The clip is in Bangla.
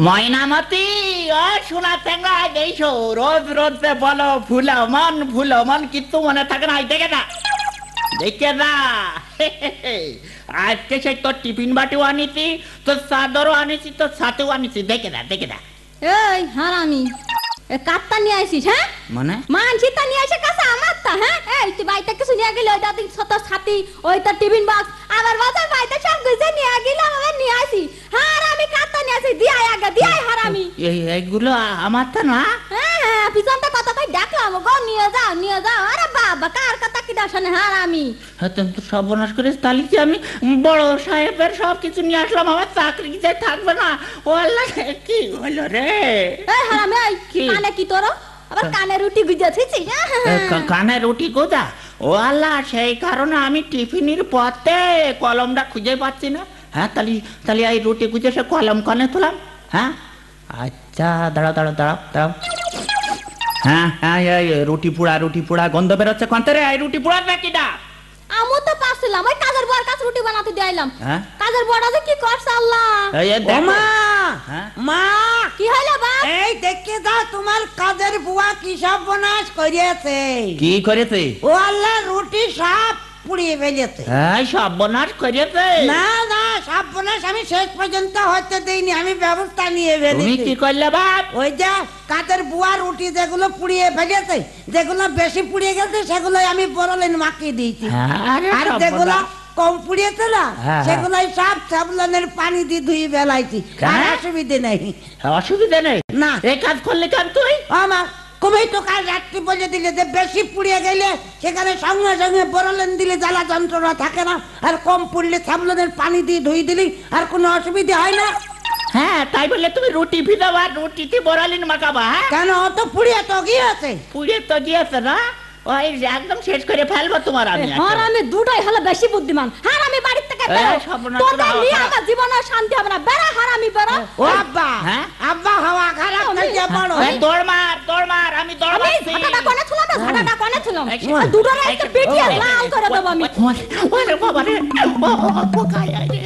ময়নামতি ও শোনা ট্যাংরা দেখো রোজ রোজ বলো ফুলো মন কিন্তু মনে থাকে না। দেখে না আজকে সেই তোর টিফিন বাটিও আনিছি, তোর চাদরও আনিছি, তোর সাথেও আনিছি। দেখে না এই হারামি কাটটা নিয়ে আসিস? হ্যাঁ মানে মানসিটা নিয়ে আসে কাছে আমার তা। হ্যাঁ এই তুই বাইতে কিছু নিয়ে গেলি, ওই দাদি ছোট ছাতি, ওই তোর টিফিন বক্স, আমার বাজার বাইতে সব কিছু নিয়ে গেলাম, আবার নিয়ে আসি। হারামি কাটটা নিয়ে আসি, দিয়াই আগে দিয়াই হারামি। এইগুলো আমার তো না। হ্যাঁ পিছনটা কত কই দেখলাম গো, নিয়ে যাও। আরে বাবা কার কথা কি দাসনে হারামি। হ্যাঁ তুমি তো সর্বনাশ করিস। তাহলে কি আমি বড় সাহেবের সব কিছু নিয়ে আসলাম, আমার চাকরি যে থাকবে না। ও আল্লাহ কি হলো রে? এই হারামি এই কানে কি তোর? আবার কানে রুটি গুজাছিস? কানে রুটি গোজা? ও আল্লাহ, সেই কারণে আমি টিফিনের পথে কলমটা খুঁজে পাচ্ছি না। হ্যাঁ তাহলে এই রুটি গুজে সে কলম কানে তোলাম। হ্যাঁ আচ্ছা দাঁড়াও। হ্যাঁ রুটি পোড়া গন্ধ বেরোচ্ছে কন্তে রে? এই রুটি পোড়ার নাকি না? আমু তো পাছিলাম ওই কাজের বর কাছে রুটি বানাতে দিলাম। কাজের বড় যে কি করছে আল্লাহ। মা মা কি হলো বাপ? এই দেখে দাও তোমার কাজের বুয়া কি সব বনাশ করিয়েছে। কি করেছে? ও আল্লাহ রুটি সব পুড়িয়ে ফেলেছে। এই সব বনাশ করেছে? না সব বনাশ আমি শেষ পর্যন্ত হতে দেইনি, আমি ব্যবস্থা নিয়ে ফেলেছি। তুমি কি করলে বাপ? ওই যে কাজের বুয়া রুটি যেগুলো পুড়িয়ে ফেলেছে, যেগুলো বেশি পুড়িয়ে গেছে সেগুলোই আমি বড়লেন মাখিয়ে দিয়েছি। আর যেগুলো কম পুড়িয়েছে না সেগুলোই সব সাবলানের পানি দিয়ে ধুয়ে বেলাইছি। আর অসুবিধা নেই না। এই কাজ করলে কেন তুই? আমার কবেই তো কাল রাত্রি বলে দিলে যে বেশি পুড়িয়ে গেলে সেখানে সঙ্গে সঙ্গে বড়লেন দিলে জ্বালা যন্ত্রণা থাকে না, আর কম পুড়লে সাবলানের পানি দিয়ে ধুয়ে দিলি আর কোনো অসুবিধা হয় না। হ্যাঁ তাই বললে তুমি রুটি ভিজাবা, রুটিতে বড়ালিন মাখাবা? হ্যাঁ কেন অত পুড়িয়ে তো গিয়েছে? পুড়িয়ে তো গিয়েছে না, ওই একদম শেষ করে ফেলবো তোমার আমি। আর আমি দুটাই হলো বেশি বুদ্ধিমান। আর আমি বাড়ি থেকে বেরো, তোদের নিয়ে আমার জীবনে শান্তি হবে না। বেরো হারামি বেরো। ও আব্বা, হ্যাঁ আব্বা হাওয়া খারাপ থেকে বড় দৌড় মার আমি দৌড় মারছি। ঝাঁটাটা কোনে ছিলাম দুটোরে একটা পেটিয়ে লাল করে দেব আমি। ওরে বাবা রে, ও পোকা আয় রে।